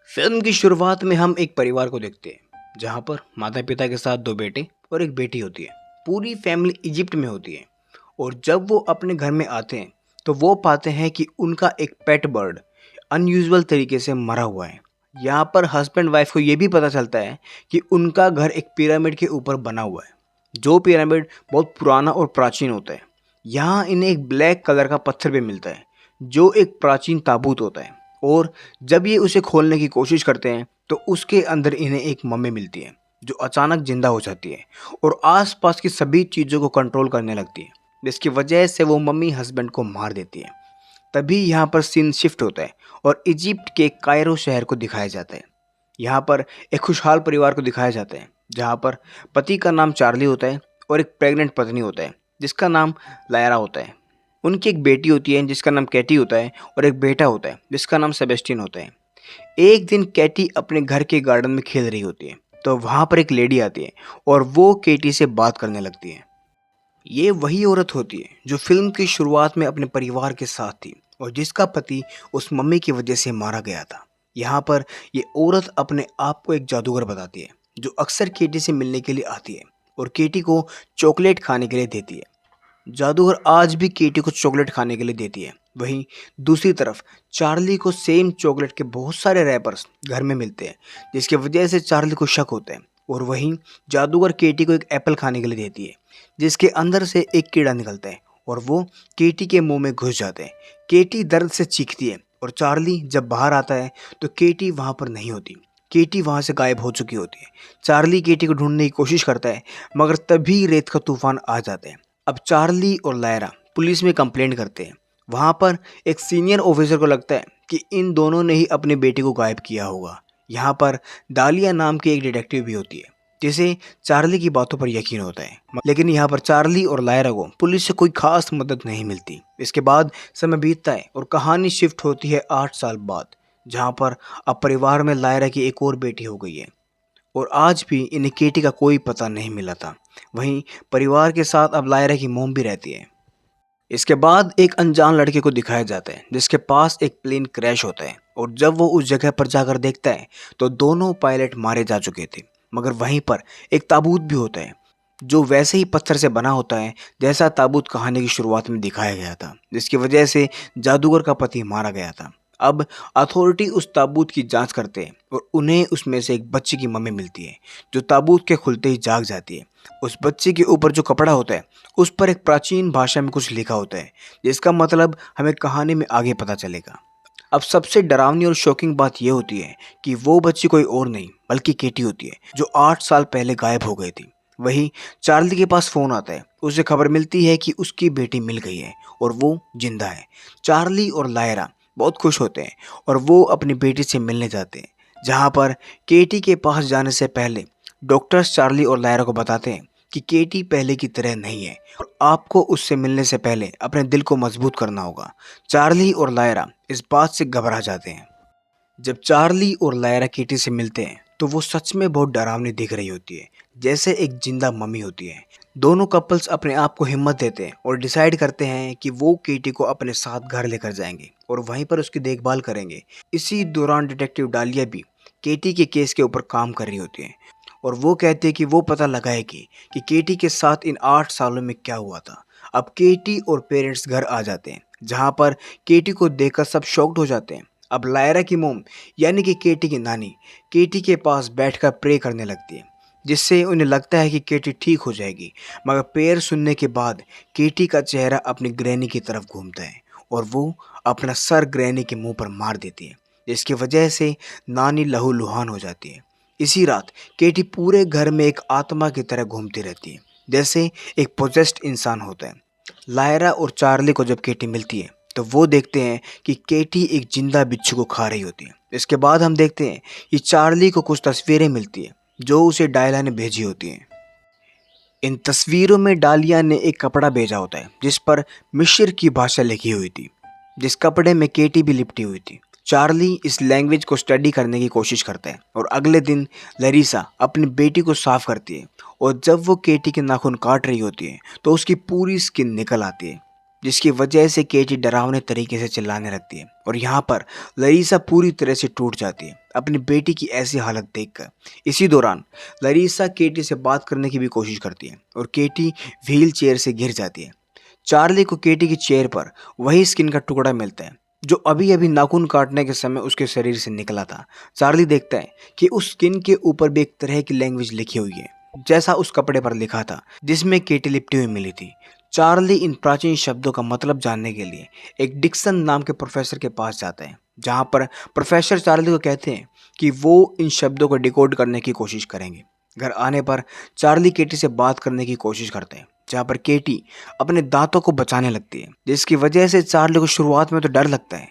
Film की शुरुआत में हम एक परिवार को देखते हैं जहाँ पर माता पिता के साथ दो बेटे और एक बेटी होती है। पूरी फैमिली इजिप्ट में होती है और जब वो अपने घर में आते हैं तो वो पाते हैं कि उनका एक पेट बर्ड अनयूजुअल तरीके से मरा हुआ है। यहाँ पर हस्बैंड वाइफ को ये भी पता चलता है कि उनका घर एक पिरामिड के ऊपर बना हुआ है, जो पिरामिड बहुत पुराना और प्राचीन होता है। यहाँ इन्हें एक ब्लैक कलर का पत्थर भी मिलता है जो एक प्राचीन ताबूत होता है, और जब ये उसे खोलने की कोशिश करते हैं तो उसके अंदर इन्हें एक मम्मी मिलती है जो अचानक जिंदा हो जाती है और आसपास की सभी चीज़ों को कंट्रोल करने लगती है, जिसकी वजह से वो मम्मी हस्बैंड को मार देती है। तभी यहाँ पर सीन शिफ्ट होता है और इजिप्ट के कायरो शहर को दिखाया जाता है। यहाँ पर एक खुशहाल परिवार को दिखाया जाता है जहाँ पर पति का नाम चार्ली होता है और एक प्रेग्नेंट पत्नी होता है जिसका नाम लायरा होता है। उनकी एक बेटी होती है जिसका नाम कैटी होता है और एक बेटा होता है जिसका नाम सेबेस्टियन होता है। एक दिन कैटी अपने घर के गार्डन में खेल रही होती है तो वहाँ पर एक लेडी आती है और वो केटी से बात करने लगती है। ये वही औरत होती है जो फिल्म की शुरुआत में अपने परिवार के साथ थी और जिसका पति उस मम्मी की वजह से मारा गया था। यहाँ पर ये औरत अपने आप को एक जादूगर बताती है जो अक्सर केटी से मिलने के लिए आती है और केटी को चॉकलेट खाने के लिए देती है। जादूगर आज भी केटी को चॉकलेट खाने के लिए देती है। वहीं दूसरी तरफ चार्ली को सेम चॉकलेट के बहुत सारे रैपर्स घर में मिलते हैं, जिसकी वजह से चार्ली को शक होता है। और वहीं जादूगर केटी को एक एप्पल खाने के लिए देती है जिसके अंदर से एक कीड़ा निकलता है और वो केटी के मुंह में घुस जाते हैं। केटी दर्द से चीखती है और चार्ली जब बाहर आता है तो केटी वहां पर नहीं होती। केटी वहां से गायब हो चुकी होती है। चार्ली केटी को ढूंढने की कोशिश करता है मगर तभी रेत का तूफान आ जाता है। अब चार्ली और लायरा पुलिस में कंप्लेंट करते हैं। वहां पर एक सीनियर ऑफिसर को लगता है कि इन दोनों ने ही अपने बेटे को गायब किया होगा। यहाँ पर डालिया नाम की एक डिटेक्टिव भी होती है जिसे चार्ली की बातों पर यकीन होता है, लेकिन यहाँ पर चार्ली और लायरा को पुलिस से कोई खास मदद नहीं मिलती। इसके बाद समय बीतता है और कहानी शिफ्ट होती है 8 साल बाद, जहाँ पर अब परिवार में लायरा की एक और बेटी हो गई है और आज भी इन्हें केटी का कोई पता नहीं मिला था। वहीं परिवार के साथ अब लायरा की मोम भी रहती है। इसके बाद एक अनजान लड़के को दिखाया जाता है जिसके पास एक प्लेन क्रैश होता है और जब वो उस जगह पर जाकर देखता है तो दोनों पायलट मारे जा चुके थे। मगर वहीं पर एक ताबूत भी होता है जो वैसे ही पत्थर से बना होता है जैसा ताबूत कहानी की शुरुआत में दिखाया गया था, जिसकी वजह से जादूगर का पति मारा गया था। अब अथॉरिटी उस ताबूत की जांच करते हैं और उन्हें उसमें से एक बच्चे की मम्मी मिलती है जो ताबूत के खुलते ही जाग जाती है। उस बच्चे के ऊपर जो कपड़ा होता है उस पर एक प्राचीन भाषा में कुछ लिखा होता है जिसका मतलब हमें कहानी में आगे पता चलेगा। अब सबसे डरावनी और शॉकिंग बात यह होती है कि वो बच्ची कोई और नहीं बल्कि केटी होती है जो 8 साल पहले गायब हो गई थी। वही चार्ली के पास फोन आता है, उसे खबर मिलती है कि उसकी बेटी मिल गई है और वो जिंदा है। चार्ली और लायरा बहुत खुश होते हैं और वो अपनी बेटी से मिलने जाते हैं, जहाँ पर केटी के पास जाने से पहले डॉक्टर्स चार्ली और लायरा को बताते हैं कि केटी पहले की तरह नहीं है और आपको उससे मिलने से पहले अपने दिल को मजबूत करना होगा। चार्ली और लायरा इस बात से घबरा जाते हैं। जब चार्ली और लायरा केटी से मिलते हैं तो वो सच में बहुत डरावनी दिख रही होती है, जैसे एक जिंदा मम्मी होती है। दोनों कपल्स अपने आप को हिम्मत देते हैं और डिसाइड करते हैं कि वो केटी को अपने साथ घर लेकर जाएंगे और वहीं पर उसकी देखभाल करेंगे। इसी दौरान डिटेक्टिव डालिया भी केटी के केस के ऊपर काम कर रही होती है और वो कहती है कि वो पता लगाएगी कि केटी के साथ इन 8 सालों में क्या हुआ था। अब केटी और पेरेंट्स घर आ जाते हैं जहाँ पर केटी को देखकर सब शॉक्ड हो जाते हैं। अब लायरा की मोम यानी कि केटी की नानी केटी के पास बैठकर प्रे करने लगती है जिससे उन्हें लगता है कि केटी ठीक हो जाएगी। मगर प्रेयर सुनने के बाद केटी का चेहरा अपनी ग्रैनी की तरफ घूमता है और वो अपना सर ग्रैनी के मुंह पर मार देती है, जिसकी वजह से नानी लहूलुहान हो जाती है। इसी रात केटी पूरे घर में एक आत्मा की तरह घूमती रहती है, जैसे एक पोजेस्ड इंसान होता है। लायरा और चार्ली को जब केटी मिलती है तो वो देखते हैं कि केटी एक जिंदा बिच्छू को खा रही होती है। इसके बाद हम देखते हैं कि चार्ली को कुछ तस्वीरें मिलती है जो उसे डायला ने भेजी होती हैं। इन तस्वीरों में डालिया ने एक कपड़ा भेजा होता है जिस पर मिस्र की भाषा लिखी हुई थी, जिस कपड़े में केटी भी लिपटी हुई थी। चार्ली इस लैंग्वेज को स्टडी करने की कोशिश करता है और अगले दिन लरीसा अपनी बेटी को साफ करती है और जब वो केटी के नाखून काट रही होती है तो उसकी पूरी स्किन निकल आती है, जिसकी वजह से केटी डरावने तरीके से चिल्लाने लगती है और यहाँ पर लरीसा पूरी तरह से टूट जाती है अपनी बेटी की ऐसी हालत देखकर। इसी दौरान लरीसा केटी से बात करने की भी कोशिश करती है और केटी व्हील चेयर से गिर जाती है। चार्ली को केटी की चेयर पर वही स्किन का टुकड़ा मिलता है जो अभी अभी नाखून काटने के समय उसके शरीर से निकला था। चार्ली देखता है कि उस स्किन के ऊपर भी एक तरह की लैंग्वेज लिखी हुई है जैसा उस कपड़े पर लिखा था जिसमें केटी लिपटी हुई मिली थी। चार्ली इन प्राचीन शब्दों का मतलब जानने के लिए एक डिक्सन नाम के प्रोफेसर के पास जाता है जहां पर प्रोफेसर चार्ली को कहते हैं कि वो इन शब्दों को डिकोड करने की कोशिश करेंगे। घर आने पर चार्ली केटी से बात करने की कोशिश करते हैं जहां पर केटी अपने दांतों को बचाने लगती है जिसकी वजह से चार्ली को शुरुआत में तो डर लगता है,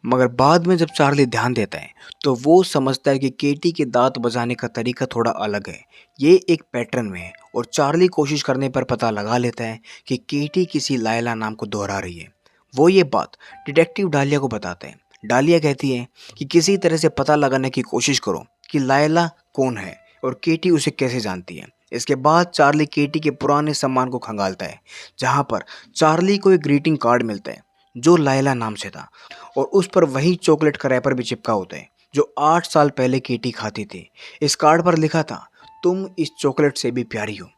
मगर बाद में जब चार्ली ध्यान देता है तो वो समझता है कि केटी के दांत बचाने का तरीका थोड़ा अलग है। ये एक पैटर्न में है और चार्ली कोशिश करने पर पता लगा लेता है कि केटी किसी लायला नाम को दोहरा रही है। वो ये बात डिटेक्टिव डालिया को बताता है। डालिया कहती है कि किसी तरह से पता लगाने की कोशिश करो कि लायला कौन है और केटी उसे कैसे जानती है। इसके बाद चार्ली केटी के पुराने सामान को खंगालता है जहां पर चार्ली को एक ग्रीटिंग कार्ड मिलता है जो लायला नाम से था और उस पर वही चॉकलेट का रैपर भी चिपका होता है जो 8 साल पहले केटी खाती थी। इस कार्ड पर लिखा था, तुम इस चॉकलेट से भी प्यारी हो।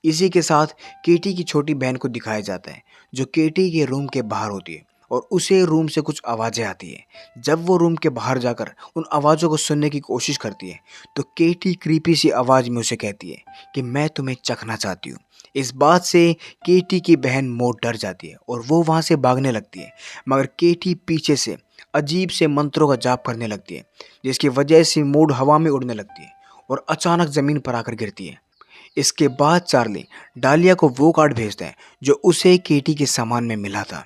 इसी के साथ केटी की छोटी बहन को दिखाया जाता है जो केटी के रूम के बाहर होती है और उसे रूम से कुछ आवाज़ें आती है। जब वो रूम के बाहर जाकर उन आवाज़ों को सुनने की कोशिश करती है तो केटी क्रीपी सी आवाज़ में उसे कहती है कि मैं तुम्हें चखना चाहती हूँ। इस बात से केटी की बहन मौत डर जाती है और वो वहाँ से भागने लगती है, मगर केटी पीछे से अजीब से मंत्रों का जाप करने लगती है जिसकी वजह से मूड हवा में उड़ने लगती है और अचानक ज़मीन पर आकर गिरती है। इसके बाद चार्ली डालिया को वो कार्ड भेजता है जो उसे केटी के सामान में मिला था।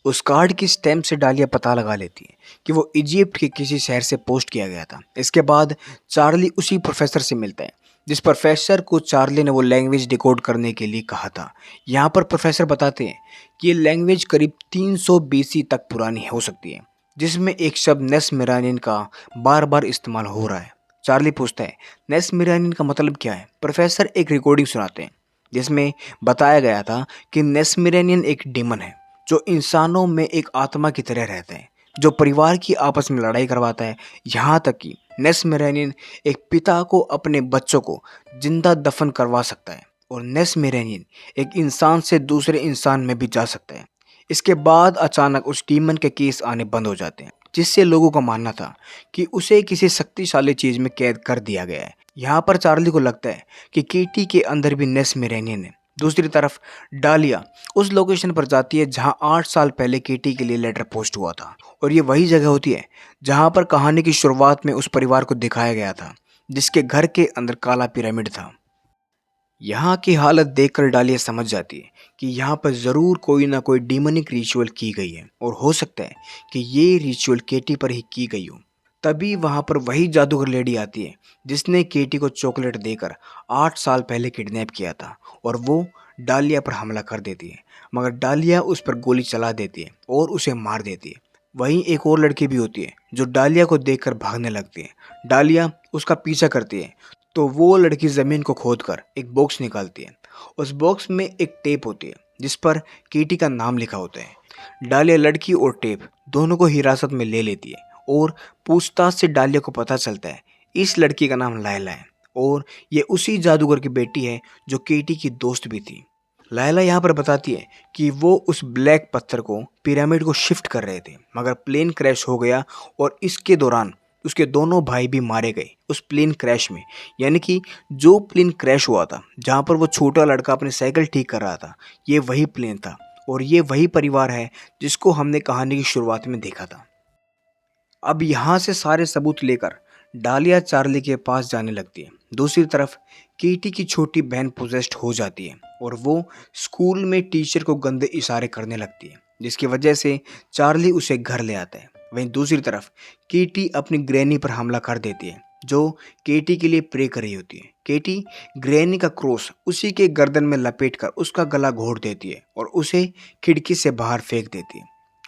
उस कार्ड की स्टैम्प से डालिया पता लगा लेती है कि वो इजिप्ट के किसी शहर से पोस्ट किया गया था। इसके बाद चार्ली उसी प्रोफेसर से मिलता है जिस प्रोफेसर को चार्ली ने वो लैंग्वेज डिकोड करने के लिए कहा था। यहाँ पर प्रोफेसर बताते हैं कि ये लैंग्वेज करीब 300 बीसी तक पुरानी हो सकती है जिसमें एक शब्द नेस्मेरानियन का बार बार इस्तेमाल हो रहा है। चार्ली पूछता है नेस्मेरानियन का मतलब क्या है। प्रोफेसर एक रिकॉर्डिंग सुनाते हैं जिसमें बताया गया था कि नेस्मेरानियन एक डीमन है जो इंसानों में एक आत्मा की तरह रहता है जो परिवार की आपस में लड़ाई करवाता है। यहाँ तक कि नेस्मेरानियन एक पिता को अपने बच्चों को जिंदा दफन करवा सकता है और नेस्मेरानियन एक इंसान से दूसरे इंसान में भी जा सकता है। इसके बाद अचानक उस डीमन के केस आने बंद हो जाते हैं जिससे लोगों का मानना था कि उसे किसी शक्तिशाली चीज में कैद कर दिया गया है। यहाँ पर चार्ली को लगता है कि केटी के अंदर भी नेस्मेरानियन है। दूसरी तरफ डालिया उस लोकेशन पर जाती है जहां 8 साल पहले केटी के लिए लेटर पोस्ट हुआ था और ये वही जगह होती है जहां पर कहानी की शुरुआत में उस परिवार को दिखाया गया था जिसके घर के अंदर काला पिरामिड था। यहाँ की हालत देखकर डालिया समझ जाती है कि यहाँ पर ज़रूर कोई ना कोई डीमनिक रिचुअल की गई है और हो सकता है कि ये रिचुअल केटी पर ही की गई हो। तभी वहाँ पर वही जादूगर लेडी आती है जिसने केटी को चॉकलेट देकर 8 साल पहले किडनैप किया था और वो डालिया पर हमला कर देती है, मगर डालिया उस पर गोली चला देती है और उसे मार देती है। वहीं एक और लड़की भी होती है जो डालिया को देखकर भागने लगती है। डालिया उसका पीछा करती है तो वो लड़की ज़मीन को खोदकर एक बॉक्स निकालती है। उस बॉक्स में एक टेप होती है जिस पर केटी का नाम लिखा होता है। डालिया लड़की और टेप दोनों को हिरासत में ले लेती है और पूछताछ से डालिया को पता चलता है इस लड़की का नाम लायला है और ये उसी जादूगर की बेटी है जो केटी की दोस्त भी थी। लायला यहाँ पर बताती है कि वो उस ब्लैक पत्थर को पिरामिड को शिफ्ट कर रहे थे, मगर प्लेन क्रैश हो गया और इसके दौरान उसके दोनों भाई भी मारे गए उस प्लेन क्रैश में। यानी कि जो प्लेन क्रैश हुआ था जहाँ पर वो छोटा लड़का अपनी साइकिल ठीक कर रहा था, ये वही प्लेन था और ये वही परिवार है जिसको हमने कहानी की शुरुआत में देखा था। अब यहाँ से सारे सबूत लेकर डालिया चार्ली के पास जाने लगती है। दूसरी तरफ केटी की छोटी बहन पोजेस्ड हो जाती है और वो स्कूल में टीचर को गंदे इशारे करने लगती है जिसकी वजह से चार्ली उसे घर ले आता है। वहीं दूसरी तरफ केटी अपनी ग्रैनी पर हमला कर देती है जो केटी के लिए प्रे कर रही होती है। केटी ग्रैनी का क्रॉस उसी के गर्दन में लपेटकर उसका गला घोट देती है और उसे खिड़की से बाहर फेंक देती है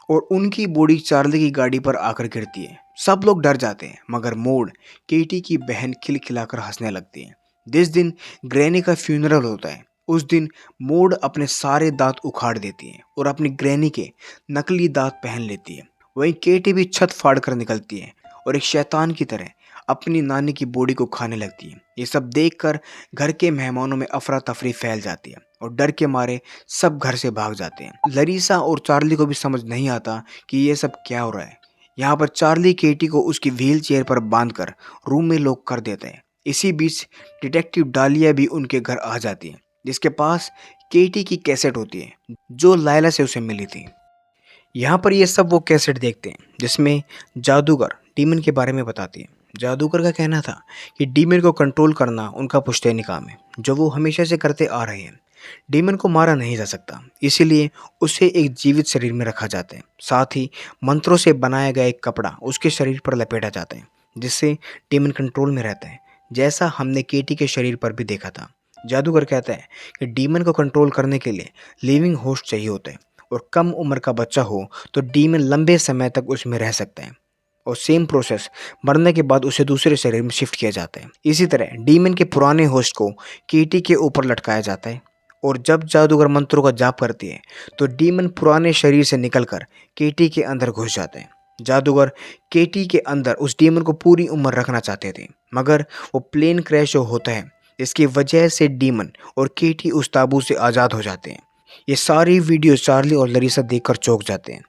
और उनकी बॉडी चार्ली की गाड़ी पर आकर गिरती है। सब लोग डर जाते हैं, मगर मोड केटी की बहन खिलखिलाकर हंसने लगती है। जिस दिन ग्रैनी का फ्यूनरल होता है उस दिन मौड अपने सारे दांत उखाड़ देती है और अपनी ग्रैनी के नकली दांत पहन लेती है। वहीं केटी भी छत फाड़ कर निकलती है और एक शैतान की तरह अपनी नानी की बॉडी को खाने लगती है। ये सब देखकर घर के मेहमानों में अफरा तफरी फैल जाती है और डर के मारे सब घर से भाग जाते हैं। लरीसा और चार्ली को भी समझ नहीं आता कि ये सब क्या हो रहा है। यहाँ पर चार्ली केटी को उसकी व्हील चेयर पर बांधकर रूम में लॉक कर देता है। इसी बीच डिटेक्टिव डालिया भी उनके घर आ जाती है, जिसके पास केटी की कैसेट होती है जो लायला से उसे मिली थी। यहाँ पर ये सब वो कैसेट देखते हैं जिसमें जादूगर डीमन के बारे में बताती है। जादूगर का कहना था कि डीमन को कंट्रोल करना उनका पुश्तैनी काम है, जो वो हमेशा से करते आ रहे हैं। डीमन को मारा नहीं जा सकता, इसीलिए उसे एक जीवित शरीर में रखा जाता है। साथ ही मंत्रों से बनाया गया एक कपड़ा उसके शरीर पर लपेटा जाता है, जिससे डीमन कंट्रोल में रहता है, जैसा हमने केटी के शरीर पर भी देखा था। जादूगर कहता है कि डीमन को कंट्रोल करने के लिए लिविंग होस्ट चाहिए होता है और कम उम्र का बच्चा हो तो डीमन लंबे समय तक उसमें रह सकता है और सेम प्रोसेस मरने के बाद उसे दूसरे शरीर में शिफ्ट किया जाता है। इसी तरह डीमन के पुराने होस्ट को केटी के ऊपर लटकाया जाता है और जब जादूगर मंत्रों का जाप करती है तो डीमन पुराने शरीर से निकलकर केटी के अंदर घुस जाता है। जादूगर केटी के अंदर उस डीमन को पूरी उम्र रखना चाहते थे, मगर वो प्लेन क्रैश होता है, इसकी वजह से डीमन और केटी उस ताबूत से आज़ाद हो जाते हैं। ये सारी वीडियो चार्ली और लरीसा देखकर चौंक जाते हैं।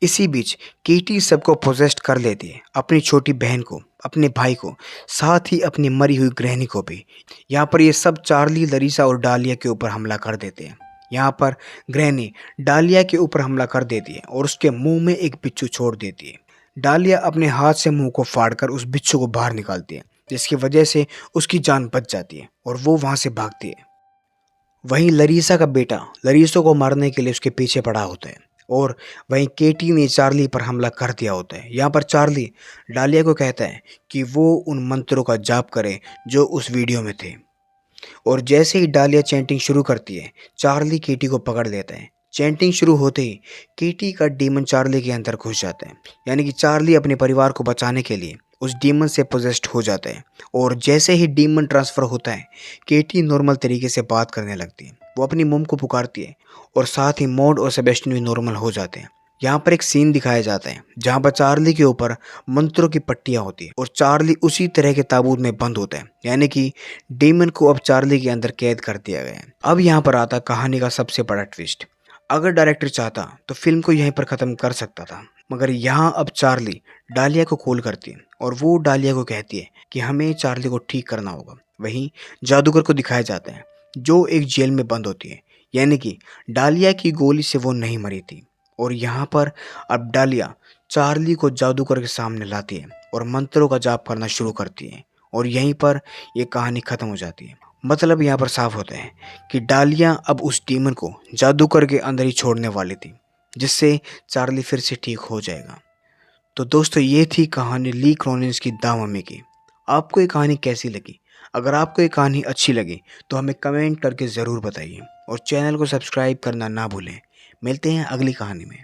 इसी बीच केटी सबको पोजेस्ट कर लेती है, अपनी छोटी बहन को, अपने भाई को, साथ ही अपनी मरी हुई गृहिणी को भी। यहाँ पर ये सब चार्ली, लरीसा और डालिया के ऊपर हमला कर देते हैं। यहाँ पर गृहिणी डालिया के ऊपर हमला कर देती है और उसके मुंह में एक बिच्छू छोड़ देती है। डालिया अपने हाथ से मुंह को फाड़कर उस बिच्छू को बाहर निकालती है, जिसकी वजह से उसकी जान बच जाती है और वो वहाँ से भागती है। वहीं लरीसा का बेटा लरीसो को मारने के लिए उसके पीछे पड़ा होता है और वहीं केटी ने चार्ली पर हमला कर दिया होता है। यहाँ पर चार्ली डालिया को कहता है कि वो उन मंत्रों का जाप करे जो उस वीडियो में थे और जैसे ही डालिया चैंटिंग शुरू करती है, चार्ली केटी को पकड़ लेता है। चैंटिंग शुरू होते ही केटी का डीमन चार्ली के अंदर घुस जाता है, यानी कि चार्ली अपने परिवार को बचाने के लिए उस डीमन से पोजेस्ड हो जाता है और जैसे ही डीमन ट्रांसफ़र होता है, केटी नॉर्मल तरीके से बात करने लगती है। वो अपनी मॉम को पुकारती है और साथ ही मॉड और सेबेस्टियन भी नॉर्मल हो जाते हैं। यहाँ पर एक सीन दिखाया जाता है जहाँ पर चार्ली के ऊपर मंत्रों की पट्टियाँ होती है और चार्ली उसी तरह के ताबूत में बंद होता है, यानी कि डीमन को अब चार्ली के अंदर कैद कर दिया गया है। अब यहाँ पर आता कहानी का सबसे बड़ा ट्विस्ट। अगर डायरेक्टर चाहता तो फिल्म को यहीं पर ख़त्म कर सकता था, मगर यहाँ अब चार्ली डालिया को कॉल करती है और वो डालिया को कहती है कि हमें चार्ली को ठीक करना होगा। वहीं जादूगर को दिखाया जाता है जो एक जेल में बंद होती है, यानी कि डालिया की गोली से वो नहीं मरी थी। और यहाँ पर अब डालिया चार्ली को जादूगर के सामने लाती है और मंत्रों का जाप करना शुरू करती है और यहीं पर यह कहानी ख़त्म हो जाती है। मतलब यहाँ पर साफ होता है कि डालिया अब उस डीमन को जादूगर के अंदर ही छोड़ने वाली थी, जिससे चार्ली फिर से ठीक हो जाएगा। तो दोस्तों, ये थी कहानी ली क्रोनिन्स की द मम्मी की। आपको ये कहानी कैसी लगी? अगर आपको ये कहानी अच्छी लगी तो हमें कमेंट करके ज़रूर बताइए और चैनल को सब्सक्राइब करना ना भूलें। मिलते हैं अगली कहानी में।